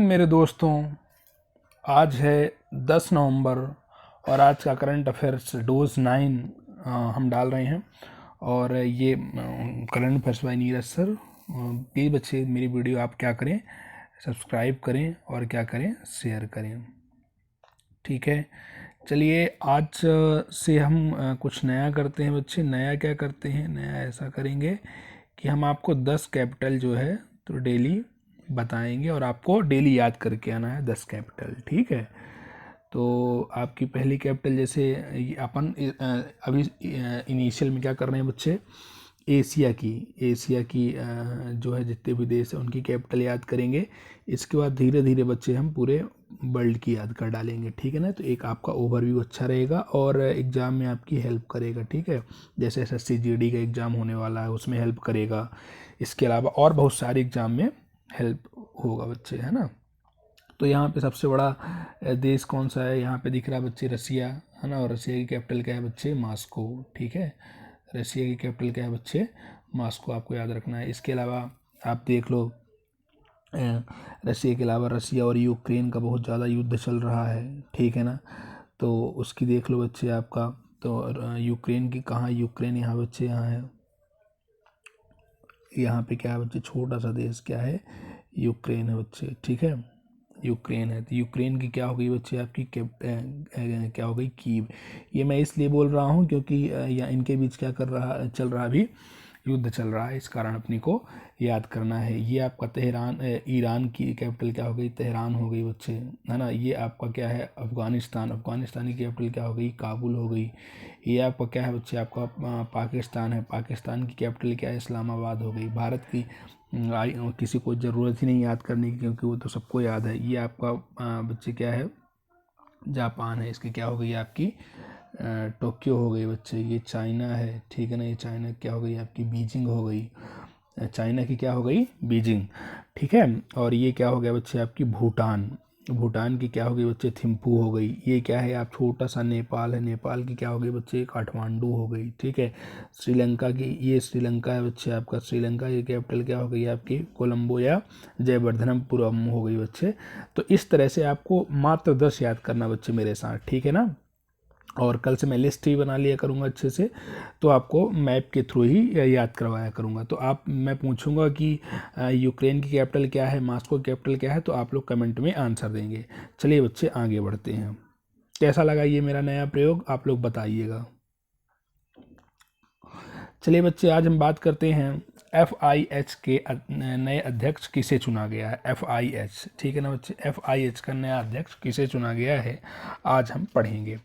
Morning मेरे दोस्तों। आज है 10 नवंबर और आज का करंट अफेयर्स डोज 9 हम डाल रहे हैं। और ये current affairs by Neeraj sir. Please बच्चे मेरी वीडियो आप क्या करें, सब्सक्राइब करें और क्या करें, शेयर करें। ठीक है, चलिए आज से हम कुछ नया करते हैं बच्चे। नया क्या करते हैं? नया ऐसा करेंगे कि हम आपको 10 कैपिटल जो है तो डेली बताएंगे और आपको डेली याद करके आना है 10 कैपिटल। ठीक है, तो आपकी पहली कैपिटल जैसे अपन अभी इनिशियल में क्या कर रहे हैं बच्चे, एशिया की जो है जितने भी देश हैं उनकी कैपिटल याद करेंगे। इसके बाद धीरे धीरे बच्चे हम पूरे वर्ल्ड की याद कर डालेंगे। ठीक है ना, तो एक आपका ओवरव्यू अच्छा रहेगा और एग्ज़ाम में आपकी हेल्प करेगा। ठीक है, जैसे एसएससी जीडी का एग्ज़ाम होने वाला है उसमें हेल्प करेगा। इसके अलावा और बहुत सारे एग्ज़ाम में हेल्प होगा बच्चे, है ना। तो यहाँ पे सबसे बड़ा देश कौन सा है? यहाँ पे दिख रहा है बच्चे रसिया, है ना। और रसिया की कैपिटल क्या है बच्चे? मॉस्को। ठीक है, रसिया की कैपिटल क्या है बच्चे? मॉस्को, आपको याद रखना है। इसके अलावा आप देख लो, रसिया के अलावा रसिया और यूक्रेन का बहुत ज़्यादा युद्ध चल रहा है। ठीक है ना, तो उसकी देख लो बच्चे आपका। तो यूक्रेन की कहाँ? यूक्रेन यहाँ बच्चे, यहाँ है। यहाँ पे क्या है बच्चे? छोटा सा देश क्या है? यूक्रेन है बच्चे। ठीक है, यूक्रेन है। तो यूक्रेन की क्या हो गई बच्चे? आपकी क्या हो गई? कीव। ये मैं इसलिए बोल रहा हूँ क्योंकि या इनके बीच क्या चल रहा अभी युद्ध चल रहा है, इस कारण अपनी को याद करना है। ये आपका तेहरान, ईरान की कैपिटल क्या हो गई? तेहरान हो गई बच्चे, है ना। ये आपका क्या है? अफ़गानिस्तान की कैपिटल क्या हो गई? काबुल हो गई। ये आपका क्या है बच्चे? आपका पाकिस्तान है। पाकिस्तान की कैपिटल क्या है? इस्लामाबाद हो गई। भारत की किसी को ज़रूरत ही नहीं याद करने की क्योंकि वो तो सबको याद है। ये आपका बच्चे क्या है? जापान है। इसकी क्या हो गई? आपकी टोक्यो हो गई बच्चे। ये चाइना है। ठीक है ना, ये चाइना क्या हो गई? आपकी बीजिंग हो गई। चाइना की क्या हो गई? बीजिंग। ठीक है, और ये क्या हो गया बच्चे? आपकी भूटान। भूटान की क्या हो गई बच्चे? थिम्पू हो गई। ये क्या है? आप छोटा सा नेपाल है। नेपाल की क्या हो गई बच्चे? काठमांडू हो गई। ठीक है, श्रीलंका की, ये श्रीलंका है बच्चे आपका। श्रीलंका की कैपिटल क्या हो गई? आपकी कोलंबो या जयवर्धनपुरम हो गई बच्चे। तो इस तरह से आपको मात्र 10 याद करना बच्चे मेरे साथ। ठीक है ना, और कल से मैं लिस्ट ही बना लिया करूँगा अच्छे से, तो आपको मैप के थ्रू ही याद करवाया करूँगा। तो मैं पूछूंगा कि यूक्रेन की कैपिटल क्या है, मॉस्को की कैपिटल क्या है, तो आप लोग कमेंट में आंसर देंगे। चलिए बच्चे आगे बढ़ते हैं। कैसा लगा ये मेरा नया प्रयोग, आप लोग बताइएगा। चलिए बच्चे, आज हम बात करते हैं FIH के नए अध्यक्ष किसे चुना गया है। FIH, ठीक है ना बच्चे, FIH का नया अध्यक्ष किसे चुना गया है, आज हम पढ़ेंगे।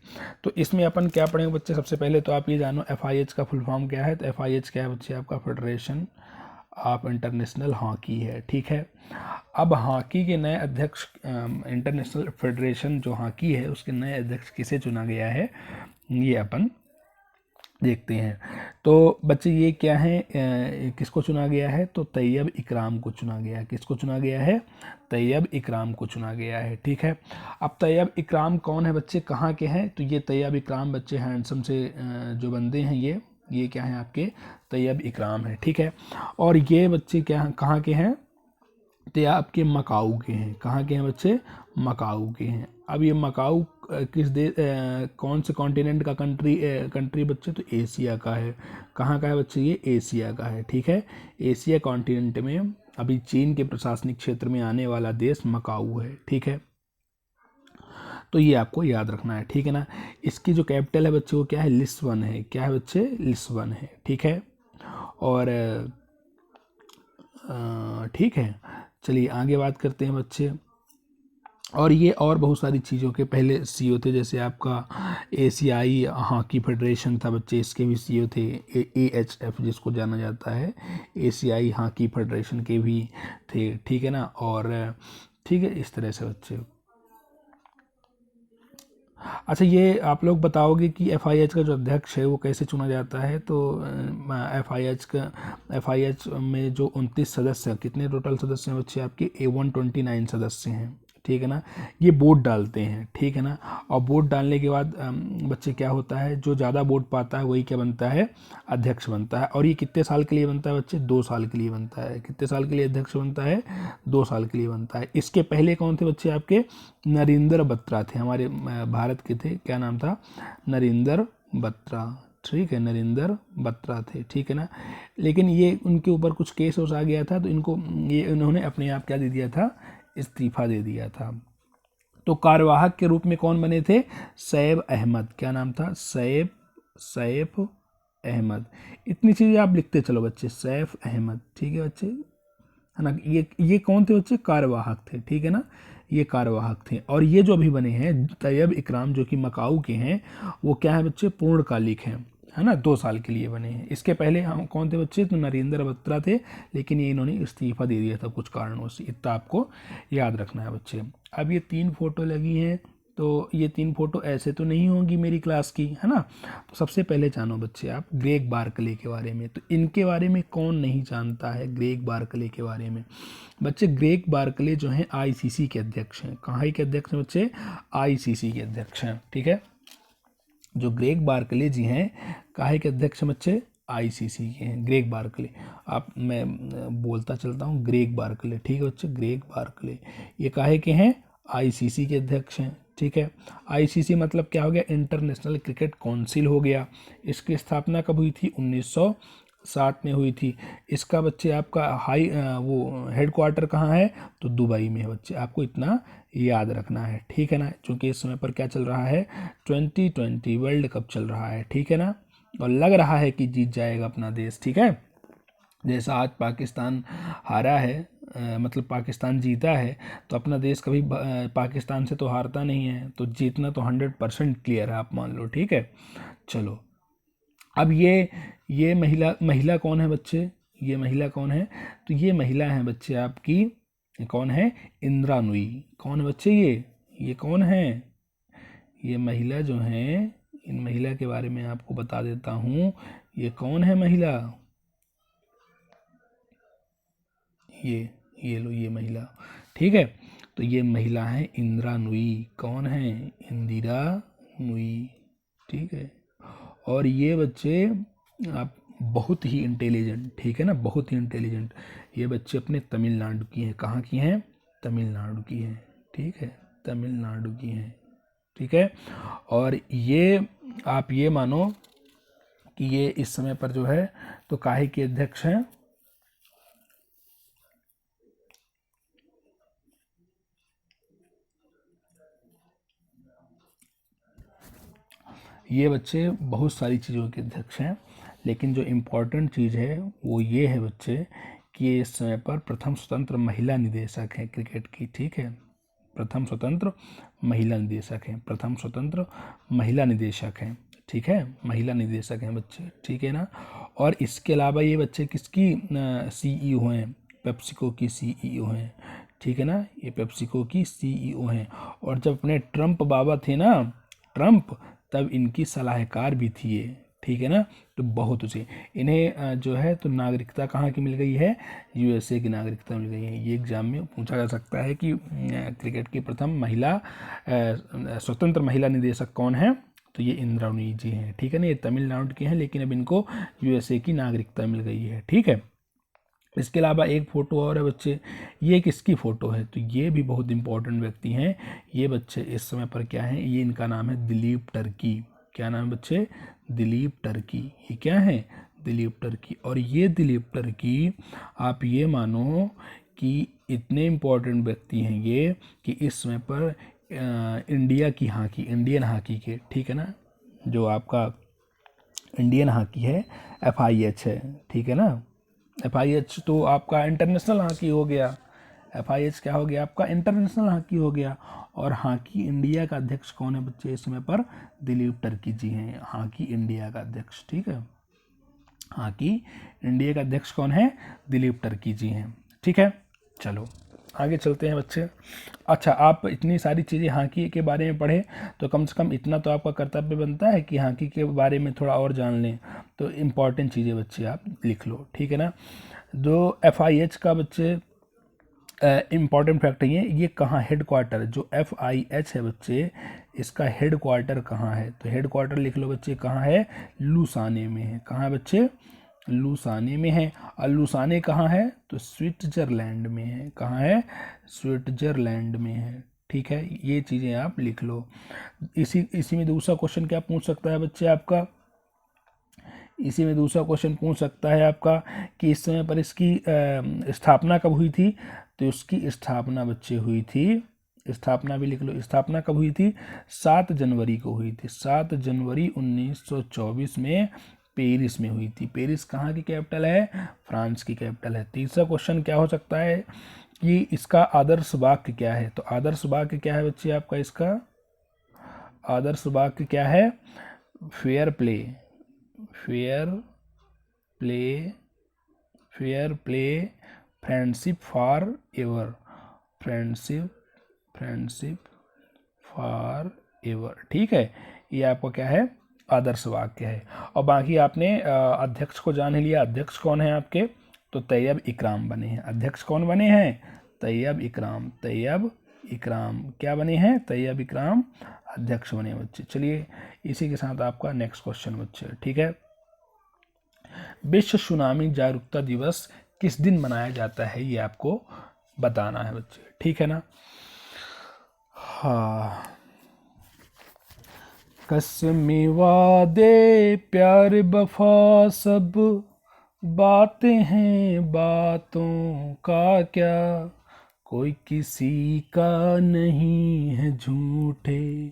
तो इसमें अपन क्या पढ़ेंगे बच्चे? सबसे पहले तो आप ये जानो FIH का फुल फॉर्म क्या है। तो FIH क्या है बच्चे? आपका फेडरेशन ऑफ इंटरनेशनल हॉकी है। ठीक है, अब हॉकी के नए अध्यक्ष, इंटरनेशनल फेडरेशन जो हॉकी है उसके नए अध्यक्ष किसे चुना गया है, ये अपन देखते हैं। तो बच्चे ये क्या है, किसको चुना गया है? तो तैयब इकराम को चुना गया है। किसको चुना गया है? तैयब इकराम को चुना गया है। ठीक है, अब तैयब इकराम कौन है बच्चे? कहाँ के हैं? तो ये तैयब इकराम बच्चे हैंडसम से जो बंदे हैं ये क्या है? आपके तैयब इकराम है। ठीक है, और ये बच्चे क्या, कहाँ के हैं? तो ये आपके मकाऊ के हैं। कहाँ के हैं बच्चे? मकाऊ के हैं। अब ये मकाऊ किस देश, कौन से कॉन्टिनेंट का कंट्री बच्चे? तो एशिया का है। कहाँ का है बच्चे? ये एशिया का है। ठीक है, एशिया कॉन्टिनेंट में अभी चीन के प्रशासनिक क्षेत्र में आने वाला देश मकाऊ है। ठीक है, तो ये आपको याद रखना है। ठीक है ना, इसकी जो कैपिटल है बच्चे वो क्या है? लिस्बन है। क्या है बच्चे? लिस्बन है। ठीक है, और ठीक है, चलिए आगे बात करते हैं बच्चे। और ये और बहुत सारी चीज़ों के पहले CEO थे, जैसे आपका एशियाई हॉकी फेडरेशन था बच्चे, इसके भी CEO थे। AHF जिसको जाना जाता है, एशियाई हॉकी फेडरेशन के भी थे। ठीक है ना, और ठीक है, इस तरह से बच्चे। अच्छा, ये आप लोग बताओगे कि FIH का जो अध्यक्ष है वो कैसे चुना जाता है। तो FIH में जो 29 सदस्य हैं, कितने टोटल सदस्य हैं बच्चे? आपके 129 सदस्य हैं। ठीक है ना। ये वोट डालते हैं, ठीक है ना। और वोट डालने के बाद बच्चे क्या होता है, जो ज़्यादा वोट पाता है वही क्या बनता है, अध्यक्ष बनता है। और ये कितने साल के लिए बनता है बच्चे, 2 साल के लिए बनता है। कितने साल के लिए अध्यक्ष बनता है, 2 साल के लिए बनता है। इसके पहले कौन थे बच्चे आपके, नरेंद्र बत्रा थे, हमारे भारत के थे, क्या नाम था, नरेंद्र बत्रा, ठीक है, नरेंद्र बत्रा थे, ठीक है ना। लेकिन ये उनके ऊपर कुछ केस उस आ गया था, तो इन्होंने अपने आप क्या दे दिया था, इस्तीफा दे दिया था। तो कार्यवाहक के रूप में कौन बने थे, सैफ अहमद, क्या नाम था, सैफ अहमद। इतनी चीज़ें आप लिखते चलो बच्चे, सैफ अहमद, ठीक है बच्चे, है ना। ये कौन थे बच्चे, कार्यवाहक थे, ठीक है ना, ये कार्यवाहक थे। और ये जो अभी बने हैं तैयब इकराम, जो कि मकाऊ के हैं, वो क्या है बच्चे, पूर्णकालिक हैं, है ना, 2 साल के लिए बने हैं। इसके पहले हम कौन थे बच्चे, तो नरेंद्र बत्रा थे, लेकिन ये इन्होंने इस्तीफा दे दिया था कुछ कारणों से, इतना आपको याद रखना है बच्चे। अब ये 3 फोटो लगी हैं, तो ये 3 फोटो ऐसे तो नहीं होंगी मेरी क्लास की, है ना। तो सबसे पहले जानो बच्चे आप ग्रेग बार्कले के बारे में। तो इनके बारे में कौन नहीं जानता है, ग्रेग बार्कले के बारे में। बच्चे ग्रेग बार्कले जो हैं आईसीसी के अध्यक्ष हैं। कहाँ के अध्यक्ष हैं बच्चे, आईसीसी के अध्यक्ष हैं, ठीक है। जो ग्रेग बार्कले जी हैं काहे के अध्यक्ष बच्चे, आईसीसी के हैं, ग्रेग बार्कले। मैं बोलता चलता हूँ, ग्रेग बार्कले, ठीक है बच्चे, ग्रेग बार्कले ये काहे के हैं, आईसीसी के अध्यक्ष हैं, ठीक है। आईसीसी मतलब क्या हो गया, इंटरनेशनल क्रिकेट काउंसिल हो गया। इसकी स्थापना कब हुई थी, 1960 में हुई थी। इसका बच्चे आपका वो हेडक्वार्टर कहाँ है, तो दुबई में है बच्चे, आपको इतना याद रखना है, ठीक है ना। क्योंकि इस समय पर क्या चल रहा है, 2020 वर्ल्ड कप चल रहा है, ठीक है ना। और लग रहा है कि जीत जाएगा अपना देश, ठीक है। जैसा आज पाकिस्तान हारा है, मतलब पाकिस्तान जीता है, तो अपना देश कभी पाकिस्तान से तो हारता नहीं है, तो जीतना तो 100% क्लियर है, आप मान लो, ठीक है। चलो, अब ये महिला कौन है बच्चे, ये महिला कौन है, तो ये महिला है बच्चे आपकी, कौन है, इंदिरा नूई। कौन है बच्चे, ये कौन है, ये महिला जो है, इन महिला के बारे में आपको बता देता हूँ, ये कौन है महिला, ये लो, ये महिला, ठीक है। तो ये महिला है इंदिरा नूई। कौन है, इंदिरा नूई, ठीक है। और ये बच्चे आप बहुत ही इंटेलिजेंट, ठीक है ना, बहुत ही इंटेलिजेंट। ये बच्चे अपने तमिलनाडु की हैं, कहाँ की हैं, तमिलनाडु की हैं, ठीक है, तमिलनाडु की हैं, ठीक है। और ये आप ये मानो कि ये इस समय पर जो है तो काहे के अध्यक्ष हैं, ये बच्चे बहुत सारी चीज़ों के अध्यक्ष हैं, लेकिन जो इम्पोर्टेंट चीज़ है वो ये है बच्चे कि ये इस समय पर प्रथम स्वतंत्र महिला निदेशक हैं क्रिकेट की, ठीक है। प्रथम स्वतंत्र महिला निदेशक हैं, प्रथम स्वतंत्र महिला निदेशक हैं, ठीक है, महिला निदेशक हैं बच्चे, ठीक है ना। और इसके अलावा ये बच्चे किसकी सीईओ हैं, पेप्सिको की सीईओ हैं, ठीक है ना, ये पेप्सिको की सीईओ हैं। और जब अपने ट्रम्प बाबा थे ना, ट्रम्प, तब इनकी सलाहकार भी थी ये, ठीक है ना। तो बहुत उसे इन्हें जो है तो नागरिकता कहाँ की मिल गई है, यूएसए की नागरिकता मिल गई है। ये एग्जाम में पूछा जा सकता है कि क्रिकेट की प्रथम महिला स्वतंत्र महिला निदेशक कौन है, तो ये इंदिरा नूई जी हैं, ठीक है ना। ये तमिलनाडु के हैं, लेकिन अब इनको यूएसए की नागरिकता मिल गई है, ठीक है। इसके अलावा एक फ़ोटो और है बच्चे, ये किसकी फ़ोटो है, तो ये भी बहुत इंपॉर्टेंट व्यक्ति हैं। ये बच्चे इस समय पर क्या है, ये इनका नाम है दिलीप टर्की। क्या नाम है बच्चे, दिलीप टर्की। ये क्या है, दिलीप टर्की। और ये दिलीप टर्की आप ये मानो कि इतने इम्पोर्टेंट व्यक्ति हैं ये कि इस समय पर इंडिया की हॉकी, इंडियन हॉकी के, ठीक है ना, जो आपका इंडियन हॉकी है FIH है, ठीक है ना। FIH तो आपका इंटरनेशनल हॉकी हो गया, FIH क्या हो गया आपका, इंटरनेशनल हॉकी हो गया। और हॉकी इंडिया का अध्यक्ष कौन है बच्चे इस समय पर, दिलीप टर्की जी हैं, हॉकी इंडिया का अध्यक्ष, ठीक है। हॉकी इंडिया का अध्यक्ष कौन है, दिलीप टर्की जी हैं, ठीक है। चलो आगे चलते हैं बच्चे। अच्छा, आप इतनी सारी चीज़ें हॉकी के बारे में पढ़े, तो कम से कम इतना तो आपका कर्तव्य बनता है कि हॉकी के बारे में थोड़ा और जान लें। तो इम्पॉर्टेंट चीज़ें बच्चे आप लिख लो, ठीक है ना। जो FIH का बच्चे इम्पॉर्टेंट फैक्ट ये कहाँ हेड क्वार्टर जो FIH है बच्चे, इसका हेड क्वार्टर कहाँ है? तो हेड क्वार्टर लिख लो बच्चे, कहाँ है? लुसाने में है। कहाँ है बच्चे? लुसाने में है। और लुसाने कहाँ है? तो स्विट्जरलैंड में है। कहाँ है? स्विट्जरलैंड में है। ठीक है, ये चीज़ें आप लिख लो। इसी में दूसरा क्वेश्चन क्या पूछ सकता है बच्चे आपका? इसी में दूसरा क्वेश्चन पूछ सकता है आपका कि इस समय पर इसकी स्थापना कब हुई थी? तो इसकी स्थापना बच्चे हुई थी, स्थापना भी लिख लो, स्थापना कब हुई थी? 7 जनवरी को हुई थी। 7 जनवरी 1924 में पेरिस में हुई थी। पेरिस कहाँ की कैपिटल है? फ्रांस की कैपिटल है। तीसरा क्वेश्चन क्या हो सकता है कि इसका आदर्श वाक्य क्या है? तो आदर्श वाक्य क्या है बच्चे आपका? इसका आदर्श वाक्य क्या है? Fair play, fair play, fair play, friendship for ever, friendship, friendship for ever. ठीक है, ये आपका क्या है? आदर्श वाक्य है। और बाकी आपने अध्यक्ष को जान ही लिया। अध्यक्ष कौन है आपके? तो तैयब इकराम बने हैं। अध्यक्ष कौन बने हैं? तैयब इकराम, तैयब इकराम क्या बने हैं? तैयब इकराम अध्यक्ष बने बच्चे। चलिए इसी के साथ आपका नेक्स्ट क्वेश्चन बच्चे, ठीक है। विश्व सुनामी जागरूकता दिवस किस दिन मनाया जाता है, ये आपको बताना है बच्चे, ठीक है ना। हाँ, कसमें वादे प्यार वफा सब बातें हैं, बातों का क्या, कोई किसी का नहीं है, झूठे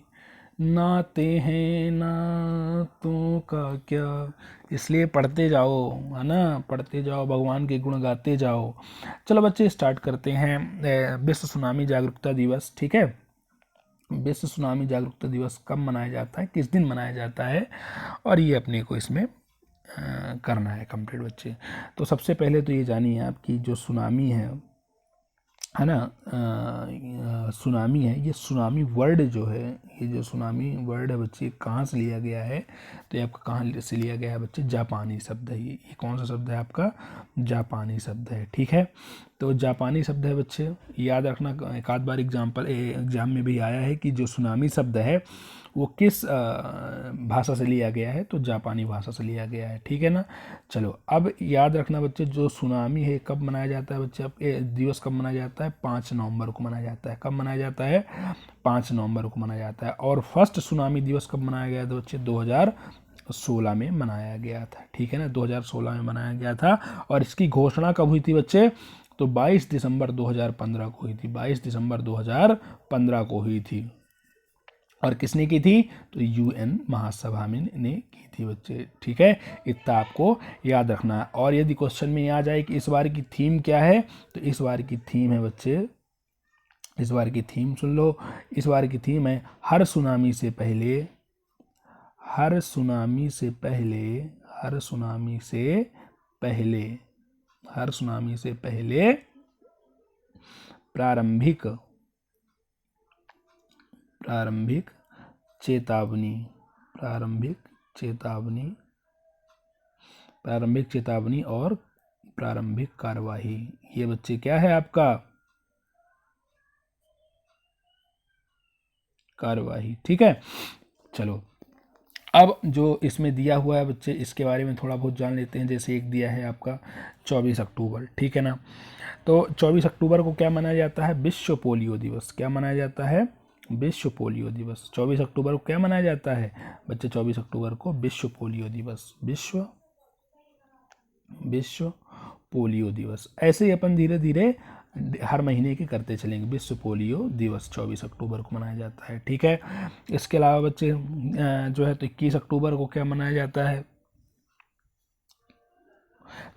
नाते हैं, नातों का क्या। इसलिए पढ़ते जाओ, है ना, पढ़ते जाओ, भगवान के गुण गाते जाओ। चलो बच्चे स्टार्ट करते हैं विश्व सुनामी जागरूकता दिवस, ठीक है। विश्व सुनामी जागरूकता दिवस कब मनाया जाता है, किस दिन मनाया जाता है, और ये अपने को इसमें करना है कंप्लीट बच्चे। तो सबसे पहले तो ये जानिए आप कि जो सुनामी है ना, सुनामी है, ये सुनामी वर्ड जो है, ये जो सुनामी वर्ड है बच्चे कहाँ से लिया गया है? तो ये आपका कहाँ से लिया गया है बच्चे? जापानी शब्द है। ये कौन सा शब्द है आपका? जापानी शब्द है, ठीक है। तो जापानी शब्द है बच्चे, याद रखना। एक आध बार एग्जाम में भी आया है कि जो सुनामी शब्द है वो किस भाषा से लिया गया है? तो जापानी भाषा से लिया गया है, ठीक है ना। चलो अब याद रखना बच्चे, जो सुनामी है कब मनाया जाता है बच्चे? अब दिवस कब मनाया जाता है? 5 नवंबर को मनाया जाता है। कब मनाया जाता है? 5 नवंबर को मनाया जाता है। और फर्स्ट सुनामी दिवस कब मनाया गया था बच्चे? 2016 में मनाया गया था, ठीक है ना, 2016 में मनाया गया था। और इसकी घोषणा कब हुई थी बच्चे? तो 22 दिसंबर 2015 को हुई थी। 22 दिसंबर 2015 को हुई थी। और किसने की थी? तो UN महासभा में ने की थी बच्चे, ठीक है। इतना आपको याद रखना है। और यदि क्वेश्चन में आ जाए कि इस बार की थीम क्या है, तो इस बार की थीम है बच्चे, इस बार की थीम सुन लो। इस बार की थीम है हर सुनामी से पहले, हर सुनामी से पहले, हर सुनामी से पहले, हर सुनामी से पहले प्रारंभिक, प्रारंभिक चेतावनी, प्रारंभिक चेतावनी, प्रारंभिक चेतावनी और प्रारंभिक कार्यवाही। ये बच्चे क्या है आपका? कार्यवाही, ठीक है। चलो अब जो इसमें दिया हुआ है बच्चे, इसके बारे में थोड़ा बहुत जान लेते हैं। जैसे एक दिया है आपका 24 अक्टूबर, ठीक है ना। तो 24 अक्टूबर को क्या मनाया जाता है? विश्व पोलियो दिवस। क्या मनाया जाता है? विश्व पोलियो दिवस। 24 अक्टूबर को क्या मनाया जाता है बच्चे? 24 अक्टूबर को विश्व पोलियो दिवस, विश्व, विश्व पोलियो दिवस। ऐसे ही अपन धीरे धीरे हर महीने के करते चलेंगे। विश्व पोलियो दिवस 24 अक्टूबर को मनाया जाता है, ठीक है। इसके अलावा बच्चे जो है तो 21 अक्टूबर को क्या मनाया जाता है?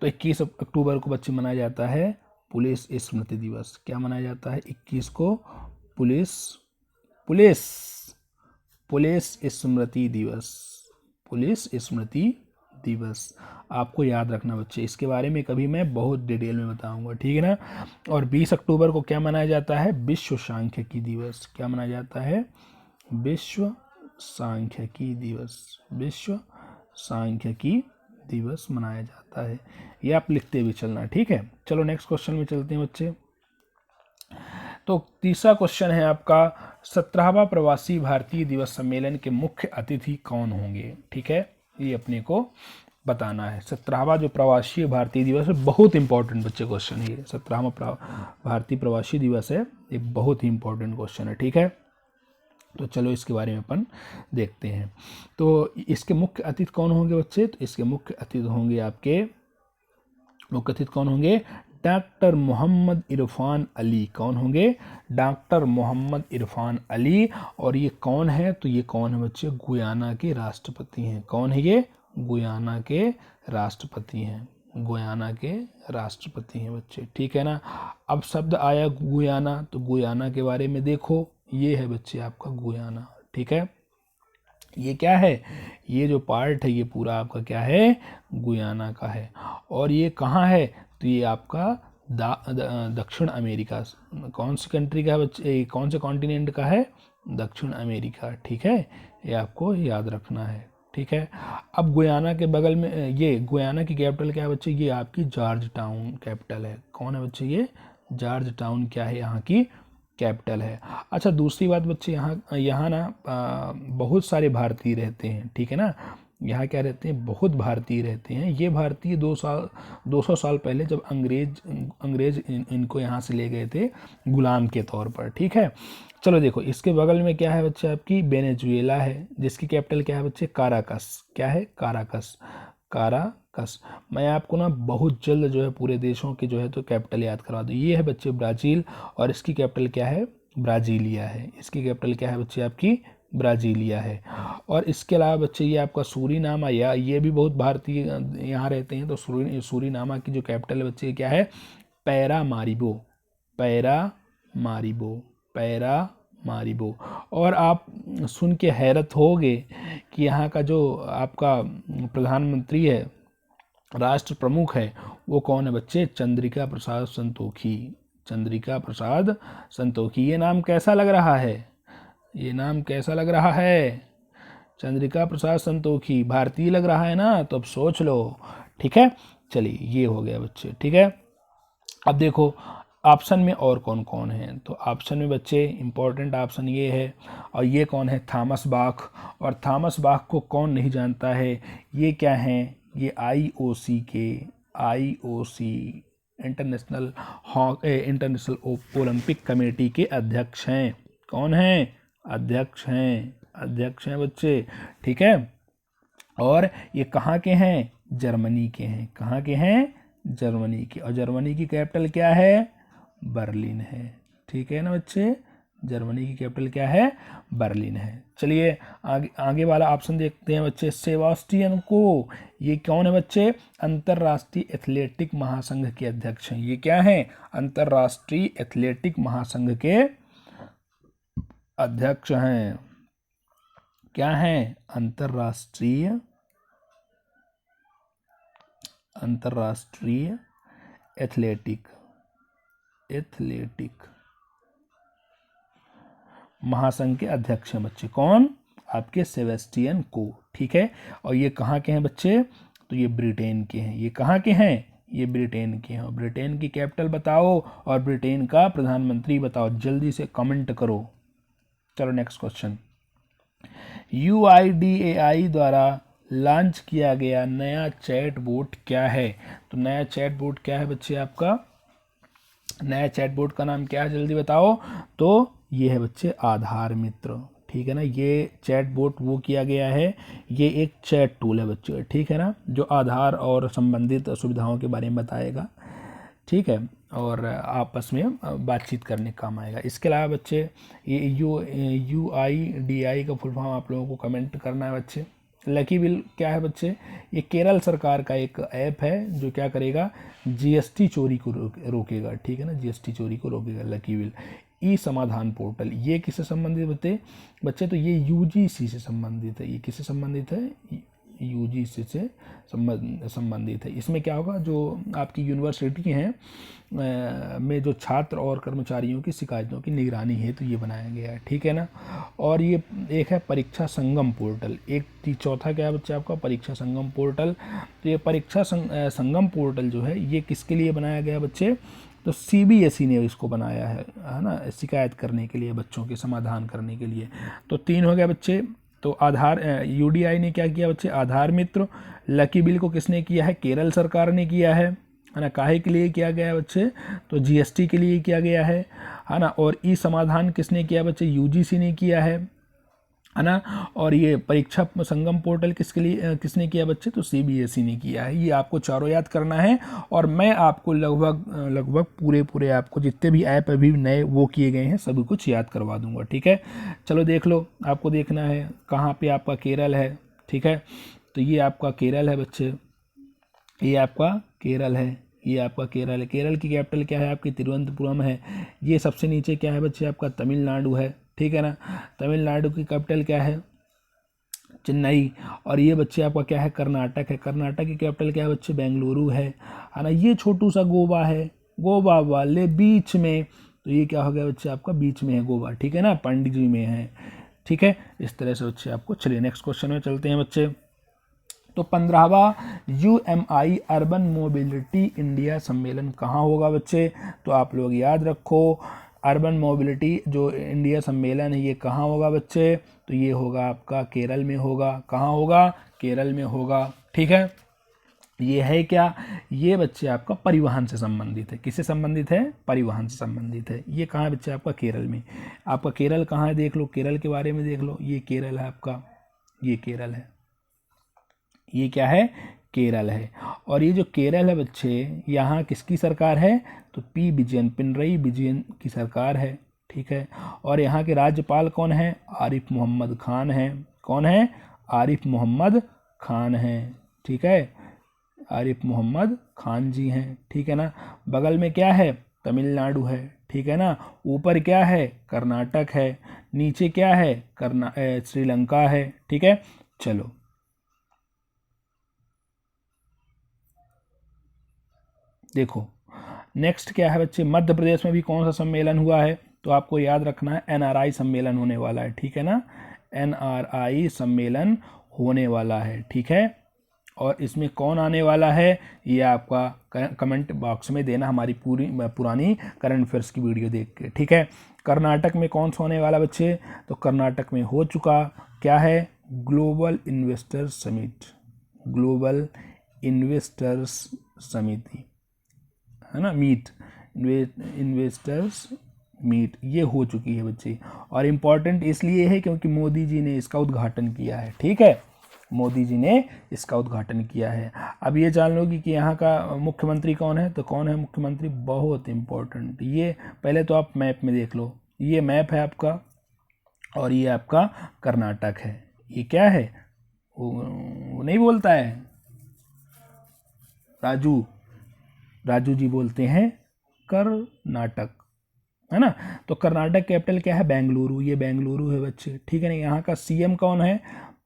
तो 21 अक्टूबर को बच्चे मनाया जाता है पुलिस स्मृति दिवस। क्या मनाया जाता है 21 को? पुलिस, पुलिस, पुलिस स्मृति दिवस, पुलिस स्मृति दिवस। आपको याद रखना बच्चे, इसके बारे में कभी मैं बहुत डिटेल में बताऊंगा, ठीक है ना। और 20 अक्टूबर को क्या मनाया जाता है? विश्व सांख्यिकी दिवस। क्या मनाया जाता है? विश्व सांख्यिकी दिवस, विश्व सांख्यिकी दिवस मनाया जाता है। ये आप लिखते भी चलना, ठीक है। चलो नेक्स्ट क्वेश्चन में चलते हैं बच्चे। तो तीसरा क्वेश्चन है आपका 17वां प्रवासी भारतीय दिवस सम्मेलन के मुख्य अतिथि कौन होंगे। ठीक है, ये अपने को बताना है। 17वां जो प्रवासी भारतीय दिवस है, बहुत इंपॉर्टेंट बच्चे क्वेश्चन है ये। 17वां भारतीय प्रवासी दिवस है, ये बहुत ही इंपॉर्टेंट क्वेश्चन है। ठीक है, तो चलो इसके बारे में अपन देखते हैं। तो इसके मुख्य अतिथि कौन होंगे बच्चे, तो इसके मुख्य अतिथि होंगे आपके, मुख्य अतिथि कौन होंगे, डॉक्टर मोहम्मद इरफान अली। कौन होंगे, डॉक्टर मोहम्मद इरफान अली। और ये कौन है, तो ये कौन है बच्चे, गुयाना के राष्ट्रपति हैं। कौन है ये, गुयाना के राष्ट्रपति हैं, गुयाना के राष्ट्रपति हैं बच्चे। ठीक है ना। अब शब्द आया गुयाना, तो गुयाना के बारे में देखो, ये है बच्चे आपका गुयाना। ठीक है, ये क्या है, ये जो पार्ट है ये पूरा आपका क्या है, गुयाना का है। और ये कहाँ है, तो ये आपका दक्षिण अमेरिका, कौन सी कंट्री का है बच्चे, कौन से कॉन्टिनेंट का है, दक्षिण अमेरिका। ठीक है, ये आपको याद रखना है। ठीक है, अब गुयाना के बगल में, ये गुयाना की कैपिटल क्या है बच्चे, ये आपकी जॉर्ज टाउन कैपिटल है। कौन है बच्चे, ये जॉर्ज टाउन क्या है, यहाँ की कैपिटल है। अच्छा, दूसरी बात बच्चे, यहाँ ना बहुत सारे भारतीय रहते हैं। ठीक है ना, यहाँ क्या रहते हैं, बहुत भारतीय रहते हैं। ये भारतीय 200 साल पहले जब अंग्रेज इनको यहाँ से ले गए थे गुलाम के तौर पर। ठीक है, चलो देखो इसके बगल में क्या है बच्चे, आपकी वेनेजुएला है, जिसकी कैपिटल क्या है बच्चे, काराकस। क्या है, काराकस, काराकस। मैं आपको ना बहुत जल्द जो है पूरे देशों की जो है तो कैपिटल याद करवा दूँ। ये है बच्चे ब्राज़ील, और इसकी कैपिटल क्या है, ब्राज़ीलिया है। इसकी कैपिटल क्या है बच्चे, आपकी ब्राज़ीलिया है। और इसके अलावा बच्चे ये आपका सूरीनामा, या ये भी बहुत भारतीय यहाँ रहते हैं। तो सूरीनामा की जो कैपिटल है बच्चे क्या है, पैरामारिबो, पैरामारिबो, पैरामारिबो। और आप सुन के हैरत होगे कि यहाँ का जो आपका प्रधानमंत्री है, राष्ट्र प्रमुख है, वो कौन है बच्चे, चंद्रिका प्रसाद संतोखी। चंद्रिका प्रसाद संतोखी। ये नाम कैसा लग रहा है, ये नाम कैसा लग रहा है, चंद्रिका प्रसाद संतोखी, भारतीय लग रहा है ना, तो अब सोच लो। ठीक है, चलिए ये हो गया बच्चे। ठीक है, अब देखो ऑप्शन में और कौन कौन है, तो ऑप्शन में बच्चे इंपॉर्टेंट ऑप्शन ये है, और ये कौन है, थॉमस बाख। और थॉमस बाख को कौन नहीं जानता है, ये क्या है, ये IOC के, IOC इंटरनेशनल ओलंपिक कमेटी के अध्यक्ष हैं। कौन हैं, अध्यक्ष हैं, अध्यक्ष हैं बच्चे। ठीक है, और ये कहाँ के हैं, जर्मनी के हैं। कहाँ के हैं, जर्मनी के। और जर्मनी की कैपिटल क्या है, बर्लिन है। ठीक है ना बच्चे, जर्मनी की कैपिटल क्या है, बर्लिन है। चलिए आगे वाला ऑप्शन देखते हैं बच्चे, सेबास्टियन को। ये कौन है बच्चे, अंतर्राष्ट्रीय एथलेटिक महासंघ के अध्यक्ष हैं। ये क्या है, अंतर्राष्ट्रीय एथलेटिक महासंघ के अध्यक्ष हैं। क्या हैं, अंतर्राष्ट्रीय एथलेटिक महासंघ के अध्यक्ष हैं बच्चे। कौन, आपके सेबेस्टियन को। ठीक है, और ये कहाँ के हैं बच्चे, तो ये ब्रिटेन के हैं। ये कहाँ के हैं, ये ब्रिटेन के हैं। ब्रिटेन की कैपिटल बताओ और ब्रिटेन का प्रधानमंत्री बताओ, जल्दी से कमेंट करो। चलो नेक्स्ट क्वेश्चन, UIDAI द्वारा लॉन्च किया गया नया चैट बोट क्या है। तो नया चैट बोट क्या है बच्चे, आपका नया चैट बोट का नाम क्या है, जल्दी बताओ। तो ये है बच्चे आधार मित्र। ठीक है ना, ये चैट बोट वो किया गया है, ये एक चैट टूल है बच्चे। ठीक है ना, जो आधार और संबंधित सुविधाओं के बारे में बताएगा। ठीक है, और आपस में बातचीत करने काम आएगा। इसके अलावा बच्चे ये UIDAI का फुल फॉर्म आप लोगों को कमेंट करना है बच्चे। लकी बिल क्या है बच्चे, ये केरल सरकार का एक ऐप है जो क्या करेगा, GST चोरी को रोकेगा। ठीक है ना, GST चोरी को रोकेगा लकी बिल। समाधान पोर्टल, ये किससे संबंधित बच्चे, तो ये UGC से संबंधित है। ये किससे संबंधित है, UGC से संबंधित है। इसमें क्या होगा, जो आपकी यूनिवर्सिटी हैं में जो छात्र और कर्मचारियों की शिकायतों की निगरानी है, तो ये बनाया गया है। ठीक है ना, और ये एक है परीक्षा संगम पोर्टल। एक चौथा क्या है बच्चे, आपका परीक्षा संगम पोर्टल। तो ये परीक्षा संगम पोर्टल जो है, ये किसके लिए बनाया गया बच्चे, तो सीबीएसई ने इसको बनाया है ना, शिकायत करने के लिए, बच्चों के समाधान करने के लिए। तो 3 हो गया बच्चे। तो आधार यूडीआई ने क्या किया बच्चे, आधार मित्र। लकी बिल को किसने किया है, केरल सरकार ने किया है ना। काहे के लिए किया गया है बच्चे, तो जीएसटी के लिए किया गया है ना। और ई समाधान किसने किया बच्चे, यूजीसी ने किया है ना। और ये परीक्षा संगम पोर्टल किसके लिए किसने किया बच्चे, तो सीबीएसई ने किया है। ये आपको चारों याद करना है। और मैं आपको लगभग पूरे आपको जितने भी ऐप अभी नए वो किए गए हैं सभी कुछ याद करवा दूंगा, ठीक है। चलो देख लो, आपको देखना है कहाँ पे आपका केरल है, ठीक है। तो ये आपका केरल है बच्चे, ये आपका केरल है, ये आपका केरल है। केरल की कैपिटल क्या है आपकी, तिरुवनंतपुरम है। ये सबसे नीचे क्या है बच्चे, आपका तमिलनाडु है, ठीक है ना। तमिलनाडु की कैपिटल क्या है, चेन्नई। और ये बच्चे आपका क्या है, कर्नाटक है। कर्नाटक की कैपिटल क्या है बच्चे, बेंगलुरु है ना। ये छोटू सा गोवा है, गोवा वाले बीच में, तो ये क्या हो गया बच्चे, आपका बीच में है गोवा, ठीक है ना, पंडिजी में है, ठीक है। इस तरह से बच्चे आपको, चलिए नेक्स्ट क्वेश्चन में चलते हैं बच्चे। तो 15वां UMI अर्बन मोबिलिटी इंडिया सम्मेलन कहाँ होगा बच्चे, तो आप लोग याद रखो, अर्बन मोबिलिटी जो इंडिया सम्मेलन है ये कहाँ होगा बच्चे, तो ये होगा आपका केरल में होगा। कहाँ होगा, केरल में होगा, ठीक है। ये है क्या, ये बच्चे आपका परिवहन से संबंधित है। किससे संबंधित है, परिवहन से संबंधित है। ये कहाँ है बच्चे, आपका केरल में। आपका केरल कहाँ है, देख लो, केरल के बारे में देख लो। ये केरल है आपका, ये केरल है, ये क्या है, केरल है। और ये जो केरल है बच्चे, यहाँ किसकी सरकार है, तो पी विजयन, पिनरई विजयन की सरकार है, ठीक है। और यहाँ के राज्यपाल कौन है, आरिफ मोहम्मद खान है। कौन है, आरिफ मोहम्मद खान है, ठीक है। आरिफ मोहम्मद खान जी हैं, ठीक है ना। बगल में क्या है, तमिलनाडु है, ठीक है ना। ऊपर क्या है, कर्नाटक है। नीचे क्या है, श्रीलंका है, ठीक है। चलो देखो नेक्स्ट क्या है बच्चे, मध्य प्रदेश में भी कौन सा सम्मेलन हुआ है, तो आपको याद रखना है NRI सम्मेलन होने वाला है, ठीक है ना। NRI सम्मेलन होने वाला है, ठीक है। और इसमें कौन आने वाला है, ये आपका कमेंट बॉक्स में देना, हमारी पुरानी करंट अफेयर्स की वीडियो देख के, ठीक है। कर्नाटक में कौन सा होने वाला बच्चे, तो कर्नाटक में हो चुका, क्या है, global investors summit, global investors समिति है ना, मीट, इन्वेस्टर्स मीट, ये हो चुकी है बच्चे। और इम्पॉर्टेंट इसलिए है क्योंकि मोदी जी ने इसका उद्घाटन किया है, ठीक है। मोदी जी ने इसका उद्घाटन किया है। अब ये जान लो कि यहाँ का मुख्यमंत्री कौन है, तो कौन है मुख्यमंत्री, बहुत इम्पोर्टेंट। ये पहले तो आप मैप में देख लो, ये मैप है आपका, और ये आपका कर्नाटक है। ये क्या है, वो नहीं बोलता है राजू जी बोलते हैं कर्नाटक, है ना। तो कर्नाटक कैपिटल क्या है, बेंगलुरु, ये बेंगलुरु है बच्चे, ठीक है ना। यहाँ का CM कौन है,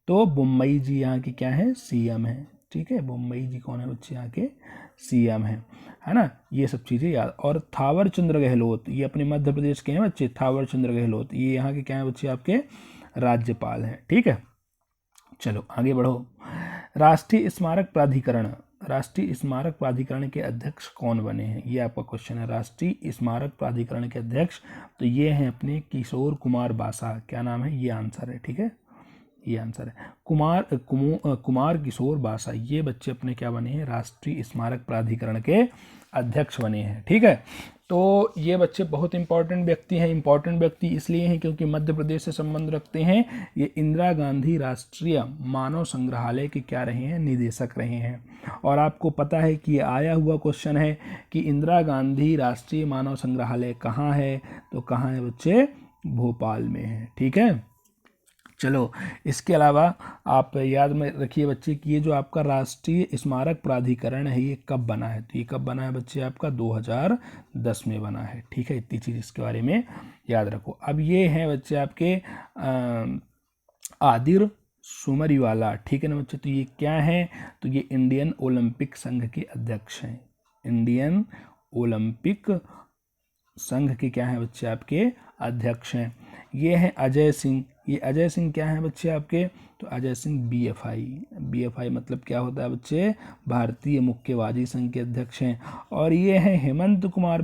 तो मुंबई जी यहाँ की क्या है, CM है, ठीक है। मुंबई जी कौन है बच्चे, यहाँ के CM है ना। ये सब चीज़ें याद। और थावर चंद्र गहलोत, ये अपने मध्य प्रदेश के हैं बच्चे, थावर चंद्र गहलोत, ये यहाँ के क्या है बच्चे, आपके राज्यपाल हैं, ठीक है। चलो आगे बढ़ो। राष्ट्रीय स्मारक प्राधिकरण, राष्ट्रीय स्मारक प्राधिकरण के अध्यक्ष कौन बने हैं, ये आपका क्वेश्चन है। राष्ट्रीय स्मारक प्राधिकरण के अध्यक्ष, तो ये हैं अपने किशोर कुमार बासा, क्या नाम है, ये आंसर है, ठीक है, ये आंसर है। कुमार किशोर बासा, ये बच्चे अपने क्या बने हैं, राष्ट्रीय स्मारक प्राधिकरण के अध्यक्ष बने हैं, ठीक है। तो ये बच्चे बहुत इंपॉर्टेंट व्यक्ति हैं। इंपॉर्टेंट व्यक्ति इसलिए हैं क्योंकि मध्य प्रदेश से संबंध रखते हैं। ये इंदिरा गांधी राष्ट्रीय मानव संग्रहालय के क्या रहे हैं, निदेशक रहे हैं। और आपको पता है कि ये आया हुआ क्वेश्चन है कि इंदिरा गांधी राष्ट्रीय मानव संग्रहालय कहाँ है, तो कहाँ है बच्चे, भोपाल में है, ठीक है। चलो इसके अलावा आप याद में रखिए बच्चे कि ये जो आपका राष्ट्रीय स्मारक प्राधिकरण है ये कब बना है, तो ये कब बना है बच्चे, आपका 2010 में बना है, ठीक है। इतनी चीज़ इसके बारे में याद रखो। अब ये हैं बच्चे आपके आदिर सुमरीवाला, ठीक है ना बच्चे। तो ये क्या है, तो ये इंडियन ओलंपिक संघ के अध्यक्ष हैं। इंडियन ओलंपिक संघ के क्या है बच्चे, आपके अध्यक्ष हैं। ये हैं अजय सिंह। ये अजय सिंह क्या है बच्चे आपके? तो अजय सिंह BFI मतलब क्या होता है बच्चे? भारतीय मुक्केबाजी संघ के अध्यक्ष हैं। और ये है हेमंत कुमार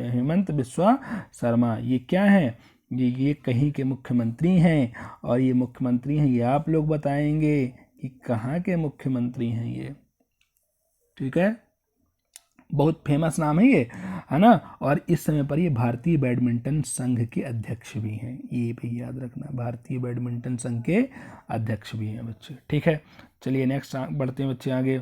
हेमंत बिस्वा शर्मा। ये क्या है? ये कहीं के मुख्यमंत्री हैं। और ये मुख्यमंत्री हैं, ये आप लोग बताएंगे कि कहाँ के मुख्यमंत्री हैं ये। ठीक है, बहुत फेमस नाम है ये, है ना। और इस समय पर ये भारतीय बैडमिंटन संघ के अध्यक्ष भी हैं। ये भी याद रखना, भारतीय बैडमिंटन संघ के अध्यक्ष भी हैं बच्चे। ठीक है, चलिए नेक्स्ट बढ़ते हैं बच्चे आगे।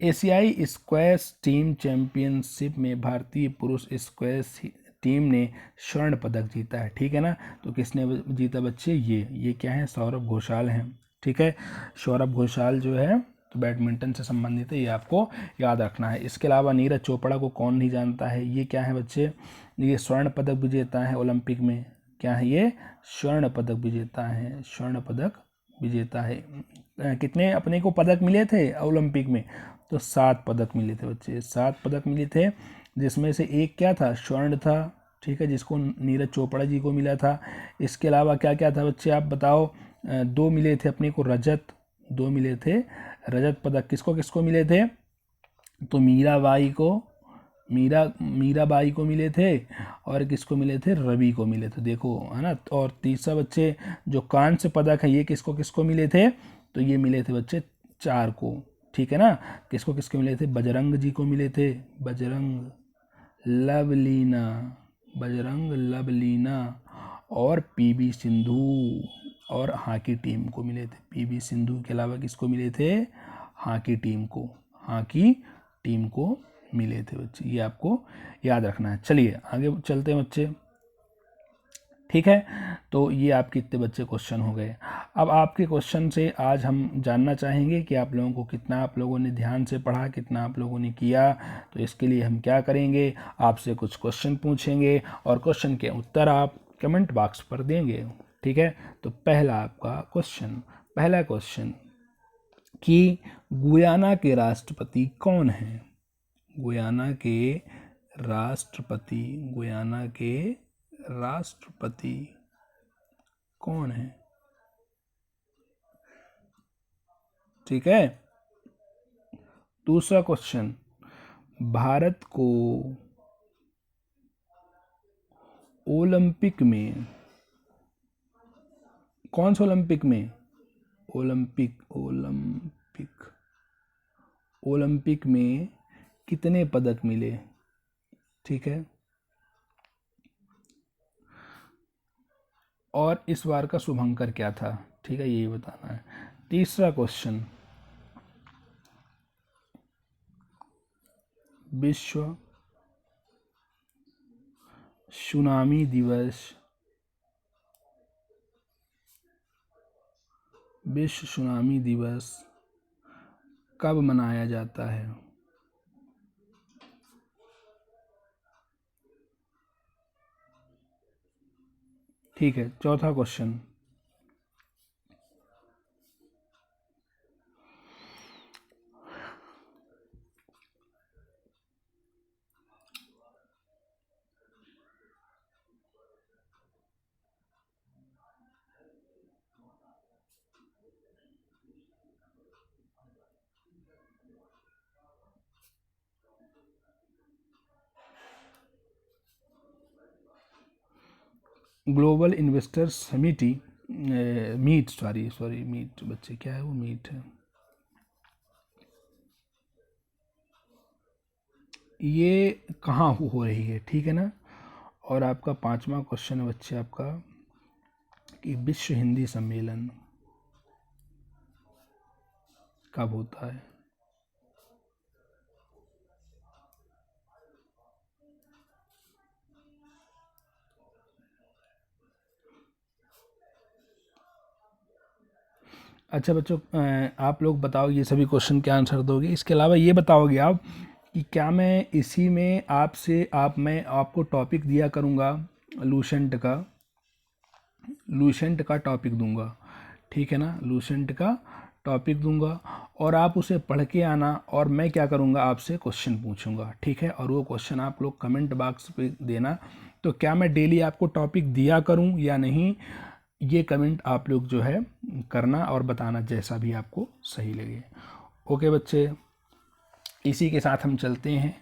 एशियाई स्क्वैश टीम चैंपियनशिप में भारतीय पुरुष स्क्वैश टीम ने स्वर्ण पदक जीता है। ठीक है ना। तो किसने जीता बच्चे? ये क्या है? सौरभ घोषाल हैं। ठीक है, सौरभ घोषाल जो है तो बैडमिंटन से संबंधित है, ये आपको याद रखना है। इसके अलावा नीरज चोपड़ा को कौन नहीं जानता है? ये क्या है बच्चे? ये स्वर्ण पदक विजेता है ओलंपिक में। क्या है ये? स्वर्ण पदक विजेता है, स्वर्ण पदक विजेता है। कितने अपने को पदक मिले थे ओलंपिक में? तो 7 पदक मिले थे बच्चे, 7 पदक मिले थे, जिसमें से एक क्या था? स्वर्ण था। ठीक है, जिसको नीरज चोपड़ा जी को मिला था। इसके अलावा क्या क्या था बच्चे आप बताओ? 2 मिले थे अपने को रजत, 2 मिले थे रजत पदक। किसको किसको मिले थे? तो मीराबाई को मिले थे। और किसको मिले थे? रवि को मिले थे। देखो, है ना। और तीसरा बच्चे जो कांस्य पदक है, ये किसको किसको मिले थे? तो ये मिले थे बच्चे 4 को। ठीक है ना। किसको किसको मिले थे? बजरंग जी को मिले थे, बजरंग लवलीना और PV सिंधु और हॉकी टीम को मिले थे। PV सिंधु के अलावा किसको मिले थे? हॉकी टीम को मिले थे बच्चे। ये आपको याद रखना है। चलिए आगे चलते हैं बच्चे। ठीक है, तो ये आपके इतने बच्चे क्वेश्चन हो गए। अब आपके क्वेश्चन से आज हम जानना चाहेंगे कि आप लोगों को कितना आप लोगों ने ध्यान से पढ़ा, कितना आप लोगों ने किया। तो इसके लिए हम क्या करेंगे, आपसे कुछ क्वेश्चन पूछेंगे और क्वेश्चन के उत्तर आप कमेंट बॉक्स पर देंगे। ठीक है, तो पहला क्वेश्चन कि गुयाना के राष्ट्रपति कौन हैं? गुयाना के राष्ट्रपति कौन है? ठीक है, दूसरा क्वेश्चन, भारत को ओलंपिक में, कौन से ओलंपिक में? ओलंपिक में कितने पदक मिले? ठीक है, और इस बार का शुभंकर क्या था? ठीक है, यही बताना है। तीसरा क्वेश्चन, विश्व सुनामी दिवस कब मनाया जाता है? ठीक है, चौथा क्वेश्चन, ग्लोबल इन्वेस्टर्स मीट बच्चे, क्या है वो? मीट है। ये कहाँ हो रही है? ठीक है ना। और आपका 5वां क्वेश्चन है बच्चे आपका कि विश्व हिंदी सम्मेलन कब होता है? अच्छा बच्चों, आप लोग बताओ ये सभी क्वेश्चन के आंसर दोगे। इसके अलावा ये बताओगे आप कि क्या मैं इसी में मैं आपको टॉपिक दिया करूँगा, लूसेंट का टॉपिक दूंगा। ठीक है ना, लूसेंट का टॉपिक दूंगा और आप उसे पढ़ के आना और मैं क्या करूँगा, आपसे क्वेश्चन पूछूंगा। ठीक है, और वो क्वेश्चन आप लोग कमेंट बॉक्स पे देना तो क्या मैं डेली आपको टॉपिक दिया करूं या नहीं, ये कमेंट आप लोग जो है करना और बताना, जैसा भी आपको सही लगे। ओके बच्चे, इसी के साथ हम चलते हैं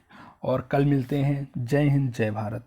और कल मिलते हैं। जय हिंद, जय भारत।